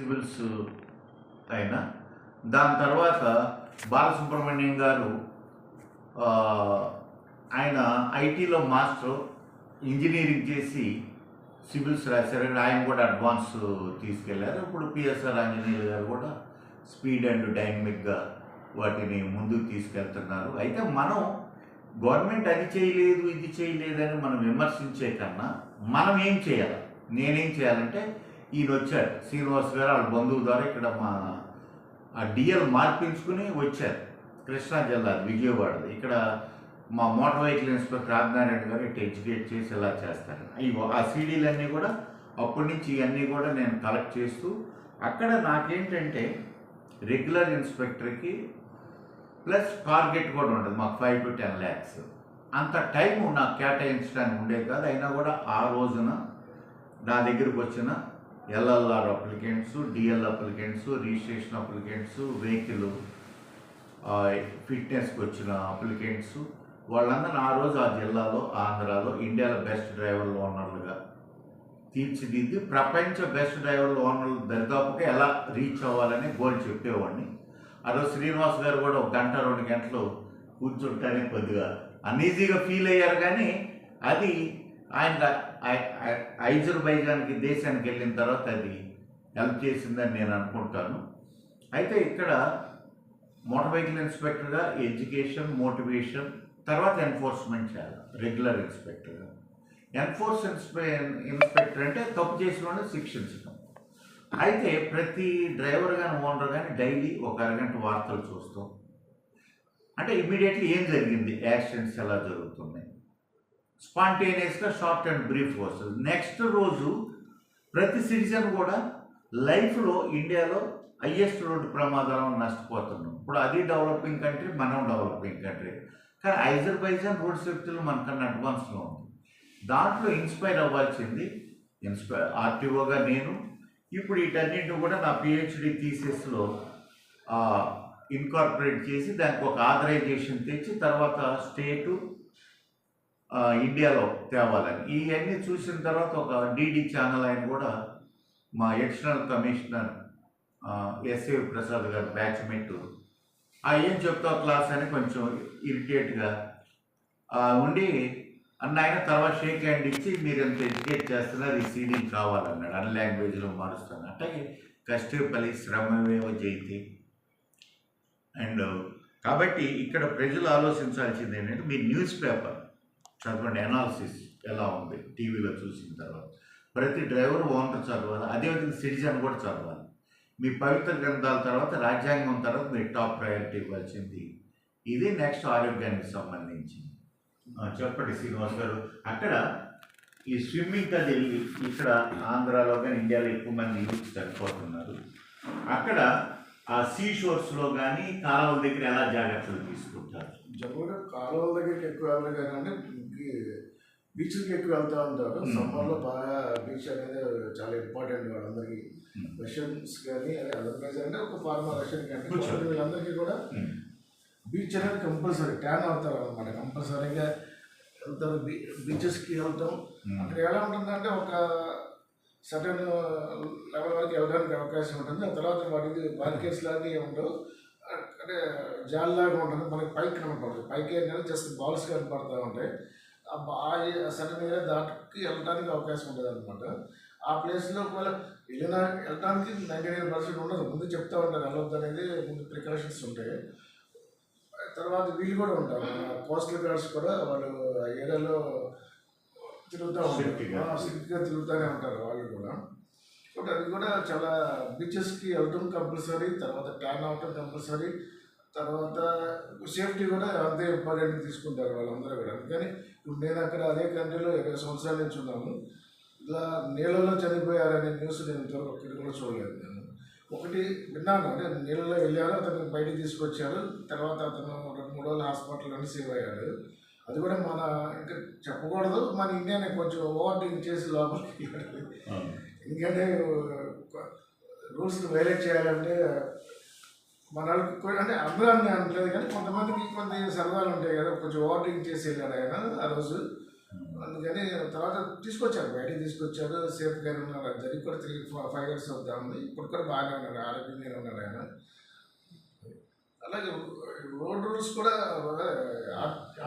Civils ఆయన. దాని తర్వాత బాలసుబ్రహ్మణ్యం గారు ఆయన ఐటీలో మాస్టర్, ఇంజనీరింగ్ చేసి సివిల్స్ రాశారు. ఆయన కూడా అడ్వాన్స్ తీసుకెళ్లారు. ఇప్పుడు పిఎస్ఆర్ ఆంజనేయులు గారు కూడా స్పీడ్ అండ్ డైనమిక్గా వాటిని ముందుకు తీసుకెళ్తున్నారు. అయితే మనం గవర్నమెంట్ అది చేయలేదు ఇది చేయలేదని మనం విమర్శించే కన్నా మనం ఏం చేయాలి, నేనేం చేయాలంటే ఈయన వచ్చారు శ్రీనివాస్ గారు వాళ్ళ బంధువు ద్వారా ఇక్కడ మా డిఎల్ మార్పించుకుని వచ్చారు. కృష్ణా జిల్లా విజయవాడది. ఇక్కడ మా మోటార్ వెహికల్ ఇన్స్పెక్టర్ రాజనారాయణ గారు ఇట్లా ఎడ్యుకేట్ చేసి ఇలా చేస్తారు. ఆ సీడీలన్నీ కూడా అప్పటి నుంచి ఇవన్నీ కూడా నేను కలెక్ట్ చేస్తూ అక్కడ నాకేంటంటే రెగ్యులర్ ఇన్స్పెక్టర్కి ప్లస్ టార్గెట్ కూడా ఉంటుంది మాకు 5 to 10 lakhs. అంత టైము నాకు కేటాయించడానికి ఉండేది కాదు. అయినా కూడా ఆ రోజున నా దగ్గరకు వచ్చిన LLR applicants, DL applicants, registration applicants, vehicle ఫిట్నెస్కి వచ్చిన అప్లికెంట్స్ వాళ్ళందరూ ఆ రోజు ఆ జిల్లాలో ఆంధ్రాలో ఇండియాలో బెస్ట్ డ్రైవర్ ఓనర్లుగా తీర్చిదిద్ది ప్రపంచ బెస్ట్ డ్రైవర్ ఓనర్లు దరిదాపుగా ఎలా రీచ్ అవ్వాలని గోల్ చెప్పేవాడిని. ఆ రోజు శ్రీనివాస్ గారు కూడా 1 గంట 2 గంటలు కూర్చుంటానే కొద్దిగా అన్ఈజీగా ఫీల్ అయ్యారు. కానీ అది ఆయన అజర్బైజాన్కి దేశానికి వెళ్ళిన తర్వాత అది హెల్ప్ చేసిందని నేను అనుకుంటాను. అయితే ఇక్కడ మోటార్ వెహికల్ ఇన్స్పెక్టర్గా ఎడ్యుకేషన్, మోటివేషన్, తర్వాత ఎన్ఫోర్స్మెంట్ చేయాలి. రెగ్యులర్ ఇన్స్పెక్టర్గా ఇన్స్పెక్టర్ అంటే తప్పు చేసిన వాళ్ళని శిక్షించడం. అయితే ప్రతి డ్రైవర్ కానీ ఓనర్ కానీ డైలీ 1 అరగంట వార్తలు చూస్తాం. అంటే ఇమ్మీడియట్లీ ఏం జరిగింది, యాక్సిడెంట్స్ ఎలా జరుగుతున్నాయి, స్పాంటేనియస్గా షార్ట్ అండ్ బ్రీఫ్ వస్తుంది. నెక్స్ట్ రోజు ప్రతి సిటిజన్ కూడా లైఫ్లో ఇండియాలో హయ్యెస్ట్ రోడ్డు ప్రమాదాలను నష్టపోతున్నాం. ఇప్పుడు అది డెవలపింగ్ కంట్రీ, మనం డెవలపింగ్ కంట్రీ. కానీ అజర్బైజాన్ రోడ్ సేఫ్టీలో మనకన్నా అడ్వాన్స్లో ఉంది. దాంట్లో ఇన్స్పైర్ అవ్వాల్సింది ఆర్టీఓగా నేను. ఇప్పుడు వీటన్నింటిని కూడా నా పిహెచ్డి థీసిస్లో ఇన్కార్పొరేట్ చేసి దానికి ఒక ఆథరైజేషన్ తెచ్చి తర్వాత స్టేటు ఇండియాలో తేవాలని ఇవన్నీ చూసిన తర్వాత ఒక డిడి ఛానల్ ఆయన కూడా మా అడిషనల్ కమిషనర్ ఎస్ఏ ప్రసాద్ గారు బ్యాచ్మేట్ ఏం చెప్తావు క్లాస్ అని కొంచెం ఇరిటేట్గా ఉండి అన్న ఆయన తర్వాత షేక్ హ్యాండ్ ఇచ్చి మీరు ఎంత ఎడ్యుకేట్ చేస్తున్నారు, ఈ సీడీ కావాలన్నాడు. అన్ని లాంగ్వేజ్లో మారుస్తాను. అట్లాగే కష్టపల్లి శ్రమమేవ జయితే. అండ్ కాబట్టి ఇక్కడ ప్రజలు ఆలోచించాల్సింది ఏంటంటే మీరు న్యూస్ పేపర్ చదవండి, అనాలిసిస్ ఎలా ఉంది టీవీలో చూసిన తర్వాత. ప్రతి డ్రైవర్ ఓనర్ చదవాలి, అదేవిధంగా సిటిజన్ కూడా చదవాలి. మీ పవిత్ర గ్రంథాల తర్వాత రాజ్యాంగం తర్వాత మీరు టాప్ ప్రయారిటీ ఇవ్వాల్సింది ఇది. నెక్స్ట్ ఆరోగ్యానికి సంబంధించి చెప్పండి శ్రీనివాస్ గారు. అక్కడ ఈ స్విమ్మింగ్ అది ఇక్కడ ఆంధ్రాలో కానీ ఇండియాలో ఎక్కువ మంది యూత్ చనిపోతున్నారు. అక్కడ ఆ సీ షోర్స్లో కానీ కాలువల దగ్గర ఎలా జాగ్రత్తలు తీసుకుంటారు? జనరల్గా కాలువల దగ్గరికి ఎక్కువ వెళ్ళరు కానీ బీచ్లకి ఎక్కువ వెళ్తూ ఉంటారు. సమ్మర్లో బాగా బీచ్ అనేది చాలా ఇంపార్టెంట్ వాళ్ళందరికీ. రష్యన్స్ కానీ అదర్వైజ్ అంటే ఒక ఫార్మర్ రష్యన్ కంట్రీ వీళ్ళందరికీ కూడా బీచ్ అనేది కంపల్సరీ ట్యాన్ అవుతారు అనమాట. కంపల్సరీగా వెళ్తారు, బీచెస్కి వెళ్తాం. అక్కడ ఎలా ఉంటుందంటే ఒక సర్టన్ లెవెల్ వరకు వెళ్ళడానికి అవకాశం ఉంటుంది. ఆ తర్వాత వాటికి బార్కెట్స్ లాంటివి ఉండవు, అంటే జాల్లాగా ఉంటుంది. మనకి పైకి కనపడుతుంది, పైకి ఏంటంటే జస్ట్ బాల్స్ కనపడుతూ ఉంటాయి. ఆ సర్టన్ ఏరియా దాటికి వెళ్ళడానికి అవకాశం ఉంటుంది అనమాట. ఆ ప్లేస్లో ఒకవేళ వెళ్ళడానికి 99% ఉండదు. ముందు చెప్తా ఉంటారు వెళ్ళొద్దు అనేది, ముందు ప్రికాషన్స్ ఉంటాయి. తర్వాత వీళ్ళు కూడా ఉంటారు, కోస్టల్ గార్డ్స్ కూడా వాళ్ళు ఏరియాలో తిరుగుతూ ఉంటారు, స్ట్రిక్ట్గా తిరుగుతూనే ఉంటారు వాళ్ళు కూడా. బట్ అది కూడా చాలా బీచెస్కి వెళ్ళటం కంపల్సరీ, తర్వాత ట్యాన్ అవటం కంపల్సరీ, తర్వాత సేఫ్టీ కూడా అంతే ఇంపార్టెంట్ తీసుకుంటారు వాళ్ళందరూ కూడా. అందుకని ఇప్పుడు నేను అక్కడ అదే కంట్రీలో 20 సంవత్సరాల నుంచి ఉన్నాను. ఇలా నీళ్ళలో చనిపోయారనే న్యూస్ నేను ఇంతవరకు ఒక్కటి కూడా చూడలేదు. నేను ఒకటి విన్నాను, అంటే నీళ్ళలో వెళ్ళారు, అతను బయటికి తీసుకొచ్చారు, తర్వాత అతను 2-3 రోజులు హాస్పిటల్లోనే సేవ్ అయ్యాడు. అది కూడా మన ఇంకా చెప్పకూడదు, మన ఇండియానే కొంచెం ఓవర్టేక్ చేసి లోపలికి వెళ్ళాలి. ఎందుకంటే రూల్స్ని వైలేట్ చేయాలంటే మన అంటే అందరూ అని అనట్లేదు కానీ కొంతమందికి కొంత సరదాలు ఉంటాయి కదా. కొంచెం ఓవర్టేక్ చేసి వెళ్ళాడు ఆయన ఆ రోజు. అందుకని తర్వాత తీసుకొచ్చారు, బయటికి తీసుకొచ్చారు, సేఫ్గా ఉన్నారు. అది జరిగి కూడా 3-5 years అవుతా ఉంది. ఇప్పుడు కూడా బాగానే ఉన్నారు, ఆరోగ్యంగానే ఉన్నారు ఆయన. అలాగే రోడ్ రూల్స్ కూడా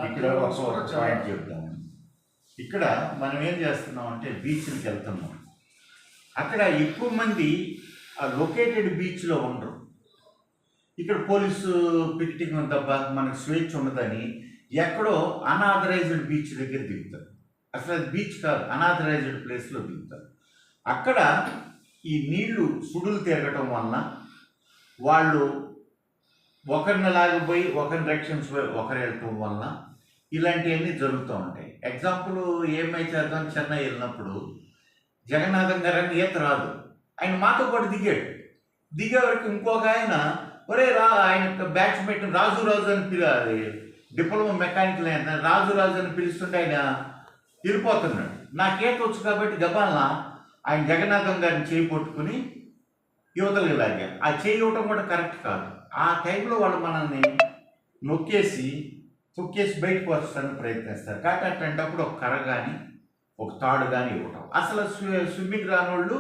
ఇక్కడ ఒక పాయింట్ చెప్తాను. ఇక్కడ మనం ఏం చేస్తున్నాం అంటే బీచ్కి వెళ్తున్నాం, అక్కడ ఎక్కువ మంది లొకేటెడ్ బీచ్లో ఉండరు. ఇక్కడ పోలీసు పికెటింగ్ ఉంది తప్ప మనకు స్వేచ్ఛ ఉండదని ఎక్కడో అనాథరైజ్డ్ బీచ్ దగ్గర దిగుతారు. అసలు అది బీచ్ కాదు, అనాథరైజ్డ్ ప్లేస్లో దిగుతారు. అక్కడ ఈ నీళ్లు సుడులు తిరగటం వలన వాళ్ళు ఒకరిని లాగిపోయి ఒకరిని రక్షించిపోయి ఒకరు వెళ్ళటం వలన ఇలాంటివన్నీ జరుగుతూ ఉంటాయి. ఎగ్జాంపుల్ ఏమై చేద్దాం, చెన్నై వెళ్ళినప్పుడు జగన్నాథం గారని ఈత రాదు, ఆయన మాతో పాటు దిగాడు. దిగే వరకు ఇంకొక ఆయన ఒరే ఆయన బ్యాచ్మేట్ రాజు అని పిలి డిప్లొమా మెకానికల్ అయిన రాజు అని పిలుస్తుంటే ఆయన వెళ్ళిపోతున్నాడు. నాకేత వచ్చు కాబట్టి గబాలన ఆయన జగన్నాథం గారిని చేయి పట్టుకుని యువతలకి లాగారు. ఆ చేయి ఇవ్వటం కూడా కరెక్ట్ కాదు. ఆ టైంలో వాళ్ళు మనల్ని తొక్కేసి బయటకు వస్తానికి ప్రయత్నిస్తారు. కాబట్టి అట్లాంటప్పుడు ఒక కర్ర కానీ ఒక తాడు కానీ ఇవ్వటం. అసలు స్విమ్మింగ్ రాని వాళ్ళు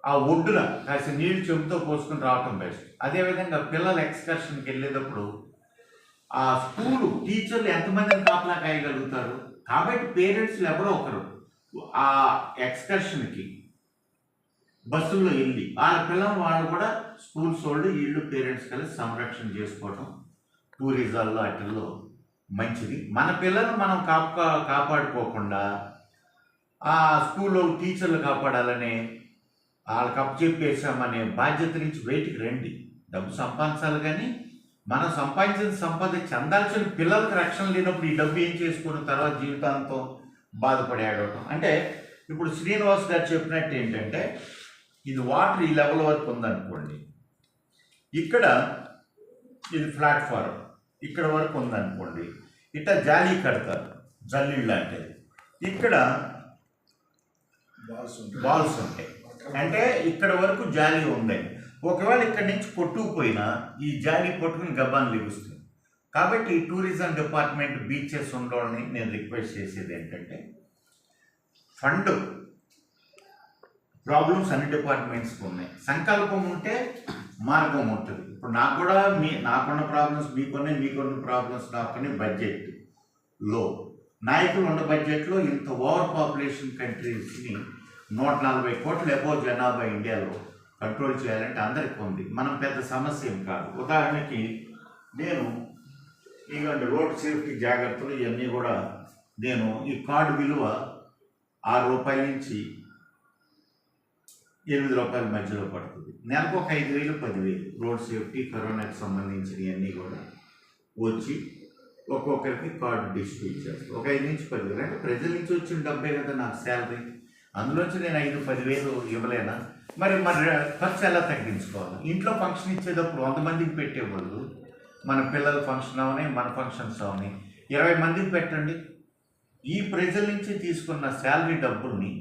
ఆ ఒడ్డున కాసి నీళ్ళు చెంపుతో పోసుకుని రావటం బెస్ట్. అదేవిధంగా పిల్లలు ఎక్స్కర్షన్కి వెళ్ళేటప్పుడు ఆ స్కూలు టీచర్లు ఎంతమందిని కాపలా కాయగలుగుతారు. కాబట్టి పేరెంట్స్లు ఎవరో ఒకరు ఆ ఎక్స్కర్షన్కి బస్సుల్లో వెళ్ళి వాళ్ళ పిల్లలు వాళ్ళు కూడా స్కూల్స్ వాళ్ళు వీళ్ళు పేరెంట్స్ కలిసి సంరక్షణ చేసుకోవటం టూరిజాల్లో వాటిల్లో మంచిది. మన పిల్లలు మనం కాపాడుకోకుండా ఆ స్కూల్లో టీచర్లు కాపాడాలనే వాళ్ళకి అప్పచెప్పేసామనే బాధ్యత నుంచి బయటికి రండి. డబ్బు సంపాదించాలి కానీ మనం సంపాదించిన సంపద చెందాల్సిన పిల్లలకు రక్షణ లేనప్పుడు ఈ డబ్బు ఏం చేసుకున్న తర్వాత జీవితాంతం బాధపడి ఆడటం. అంటే ఇప్పుడు శ్రీనివాస్ గారు చెప్పినట్టు ఏంటంటే ఇది వాటర్ ఈ లెవెల్ వరకు ఉందనుకోండి, ఇక్కడ ఇది ప్లాట్ఫారం ఇక్కడ వరకు ఉందనుకోండి, ఇట్లా జాలీ కడతారు, జల్లీళ్ళు లాంటిది. ఇక్కడ బాల్స్ ఉంటాయి, అంటే ఇక్కడ వరకు జాలీ ఉంది. ఒకవేళ ఇక్కడి నుంచి కొట్టుకుపోయినా ఈ జాలీ పట్టుకుని గబ్బాన్ని లెగుస్తుంది. కాబట్టి టూరిజం డిపార్ట్మెంట్ బీచెస్ ఉండాలని నేను రిక్వెస్ట్ చేసేది ఏంటంటే ఫండ్ ప్రాబ్లమ్స్ అన్ని డిపార్ట్మెంట్స్కి ఉన్నాయి. సంకల్పం ఉంటే మార్గం ఉంటుంది. ఇప్పుడు నాకు కూడా నాకున్న ప్రాబ్లమ్స్ మీకున్నాయి, మీకున్న ప్రాబ్లమ్స్ నాకున్నాయి. బడ్జెట్లో నాయకులు ఉన్న బడ్జెట్లో ఇంత ఓవర్ పాపులేషన్ కంట్రీస్ని 140 కోట్ల అబోవ్ జనాభా ఇండియాలో కంట్రోల్ చేయాలంటే అందరికీ ఉంది. మనం పెద్ద సమస్య ఏం కాదు. ఉదాహరణకి నేను ఇలాంటి రోడ్ సేఫ్టీ జాగ్రత్తలు ఇవన్నీ కూడా నేను ఈ కార్డు విలువ ₹6 నుంచి ₹8 మధ్యలో పడుతుంది. నెలకు ఒక 5,000 10,000 రోడ్ సేఫ్టీ కరోనాకి సంబంధించినవన్నీ కూడా వచ్చి ఒక్కొక్కరికి కార్డు డిస్ట్రిబ్యూట్ చేస్తాను. ఒక 5 నుంచి 10,000 అంటే ప్రజల నుంచి వచ్చిన డబ్బే కదా నాకు శాలరీ. అందులోంచి నేను 5-10,000 ఇవ్వలేనా? మరి ఖర్చు ఎలా తగ్గించుకోవాలి? ఇంట్లో ఫంక్షన్ ఇచ్చేటప్పుడు 100 మందికి పెట్టే బదులు మన పిల్లల ఫంక్షన్ అవని మన ఫంక్షన్స్ అవని 20 మందికి పెట్టండి. ఈ ప్రజల నుంచి తీసుకున్న శాలరీ డబ్బుల్ని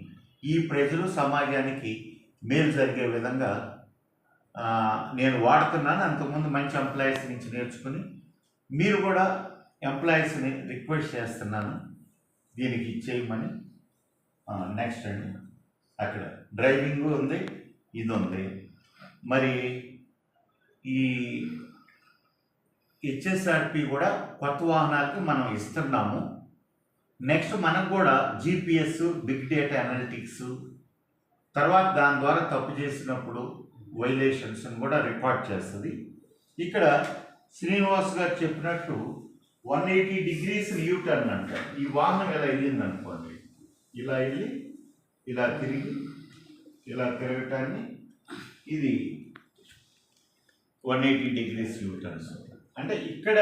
ఈ ప్రజలు సమాజానికి మేలు జరిగే విధంగా నేను వాడుతున్నాను. అంతకుముందు మంచి ఎంప్లాయీస్ నుంచి నేర్చుకుని మీరు కూడా ఎంప్లాయీస్ని రిక్వెస్ట్ చేస్తున్నాను దీనికి ఇచ్చేయమని. నెక్స్ట్ అండి, అక్కడ డ్రైవింగ్ ఉంది, ఇది ఉంది. మరి ఈ హెచ్ఎస్ఆర్పి కూడా కొత్త వాహనాలకు మనం ఇస్తున్నాము. నెక్స్ట్ మనకు కూడా జిపిఎస్, బిగ్ డేటా అనలిటిక్స్, తర్వాత దాని ద్వారా తప్పు చేసినప్పుడు వైలేషన్స్ని కూడా రికార్డ్ చేస్తుంది. ఇక్కడ శ్రీనివాస్ గారు చెప్పినట్టు 180 degrees యూ టర్న్ అంటారు. ఈ వాహనం ఇలా వెళ్ళింది అనుకోండి, ఇలా వెళ్ళి ఇలా తిరిగి ఇలా తిరగటాన్ని ఇది 180 degrees యూ టర్న్స్. అంటే ఇక్కడ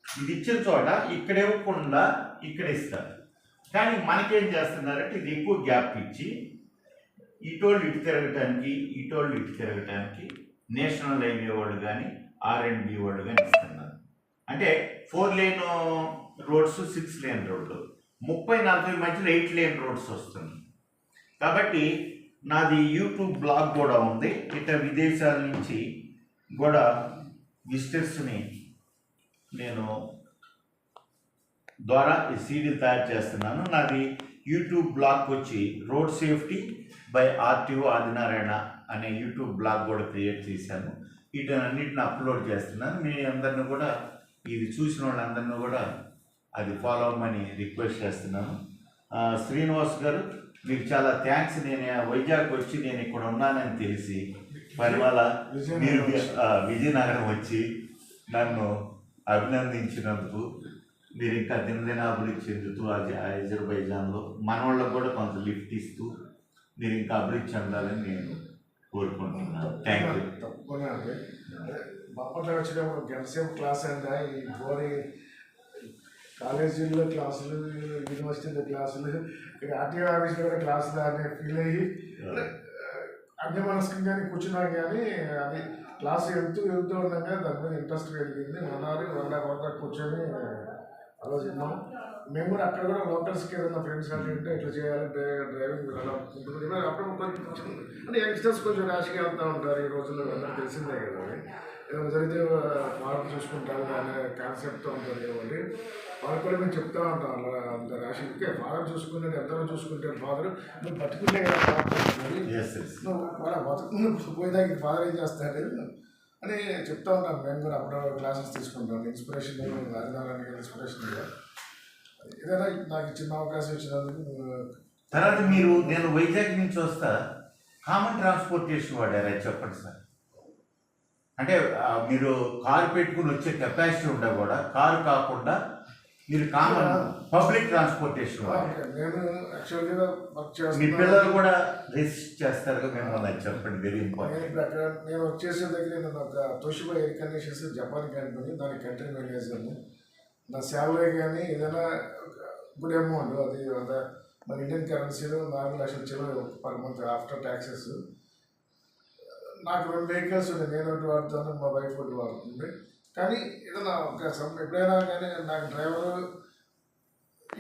ఇది ఇచ్చిన చోట ఇక్కడ ఇవ్వకుండా ఇక్కడ ఇస్తారు. కానీ మనకేం చేస్తున్నారంటే ఇది ఎక్కువ గ్యాప్ ఇచ్చి ఇటోళ్ళు ఇటు తిరగటానికి ఇటోళ్ళు ఇటు తిరగటానికి నేషనల్ హైవే వాళ్ళు కానీ R&B వాళ్ళు కానీ ఇస్తున్నారు. అంటే 4 lane రోడ్స్, 6 lane రోడ్లు, 30-40 మధ్యలో 8 lane రోడ్స్ వస్తుంది. కాబట్టి నాది యూట్యూబ్ బ్లాగ్ కూడా ఉంది. ఇట్లా విదేశాల నుంచి కూడా విజిటర్స్ని నేను ద్వారా ఈ సీడీలు తయారు చేస్తున్నాను. నాది యూట్యూబ్ బ్లాగ్ వచ్చి road safety by RTO Adinarayana అనే యూట్యూబ్ బ్లాగ్ కూడా క్రియేట్ చేశాను. వీటన్నిటిని అప్లోడ్ చేస్తున్నాను. మీ అందరిని కూడా ఇది చూసిన వాళ్ళందరినీ కూడా అది ఫాలో అవ్వమని రిక్వెస్ట్ చేస్తున్నాను. శ్రీనివాస్ గారు, మీకు చాలా థ్యాంక్స్. నేను వైజాగ్ వచ్చి నేను ఇక్కడ ఉన్నానని తెలిసి పరిమళ మీరు విజయనగరం వచ్చి నన్ను అభినందించినందుకు, మీరు ఇంకా దినదినాభివృద్ధి చెందుతూ అజర్బైజాన్లో మన వాళ్ళకు కూడా కొంత లిఫ్ట్ ఇస్తూ మీరు ఇంకా అభివృద్ధి చెందాలని నేను కోరుకుంటున్నాను. Thank you. తప్పకుండా అండి. బాపట్ల వచ్చినప్పుడు గంటసేపు క్లాస్ అంటే ఈ బోరి కాలేజీల్లో క్లాసులు, యూనివర్సిటీలో క్లాసులు, ఇక్కడ ఆర్టీఓ ఆఫీస్లో కూడా క్లాసులు అనే ఫీల్ అయ్యి అన్ని మనస్కంగానే కూర్చున్నాం. కానీ అది క్లాసు వెళ్తూ ఉండగా దాని మీద ఇంట్రెస్ట్ కలిగింది. 1 hour కూర్చొని ఆలోచిద్దాం. మేము కూడా అక్కడ కూడా లోకల్స్కి ఏదైనా ఫ్రెండ్స్ అంటే ఎట్లా చేయాలి, డ్రైవింగ్ ఎలా ఉంటుంది అప్పుడు కొంచెం అంటే యంగ్స్టర్స్ కొంచెం ర్యాష్గా వెళ్తూ ఉంటారు. ఈ రోజుల్లో అందరూ తెలిసిందే కదా. ఏదైనా జరిగితే వాళ్ళు చూసుకుంటారు అనే కాన్సెప్ట్తో ఉంటుంది కాబట్టి వాళ్ళకి కూడా మేము చెప్తా ఉంటాం. అలా అంత ర్యాష్గా ఫాదర్ చూసుకునేది ఎంతలో చూసుకుంటారు. ఫాదర్ నువ్వు బతుకుంటే నువ్వు వాళ్ళ బతుకు పోయేదానికి ఫాదర్ ఏం చేస్తాడు అని చెప్తా ఉంటాను. మేము కూడా అప్పుడు క్లాసెస్ తీసుకుంటాం. ఇన్స్పిరేషన్ రాజధాని ఇన్స్పిరేషన్ ఏదైనా నాకు చిన్న అవకాశం ఇచ్చినందుకు. తర్వాత నేను వైజాగ్ నుంచి వస్తా కామన్ ట్రాన్స్పోర్టేషన్ వాడారా చెప్పండి సార్. అంటే మీరు కారు పెట్టుకుని వచ్చే కెపాసిటీ ఉండే కూడా కారు కాకుండా మీరు కామన్ పబ్లిక్ ట్రాన్స్పోర్టేషన్ వాడారు. నేను యాక్చువల్గా వర్క్ చేస్తాను. మీ పిల్లలు కూడా రెసిస్ట్ చేస్తారు మిమ్మల్ని చెప్పండి. Very important. నేను వచ్చేసే దగ్గర నేను ఒక Toshiba air conditions Japan company, దాని కంట్రీ మేనేజర్ని. నా శాలరీ కానీ ఏదైనా గుడ్ అమౌంట్ అది అంత మన ఇండియన్ కరెన్సీలో 4 లక్షల చిల్లర పర్ మంత్ ఆఫ్టర్ ట్యాక్సెస్. నాకు 2 vehicles ఉన్నాయి. నేను ఒకటి వాడుతాను, మా వైఫ్ ఒకటి వాడుతుంది. కానీ ఏదైనా ఒక ఎప్పుడైనా కానీ నాకు డ్రైవరు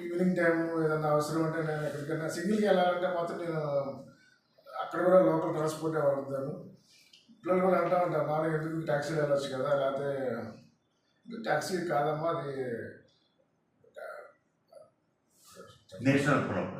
ఈవినింగ్ టైం ఏదైనా అవసరం ఉంటే నేను ఎక్కడికైనా సింగిల్గా వెళ్ళాలంటే మాత్రం నేను అక్కడ కూడా లోకల్ ట్రాన్స్పోర్టే వాడుతాను. పిల్లలు కూడా అంటూ ఉంటారు, నాన్న ఎందుకు ట్యాక్సీలో వెళ్ళొచ్చు కదా, లేకపోతే ట్యాక్సీ కాదమ్మా అది నేషనల్ ప్రాబ్లం.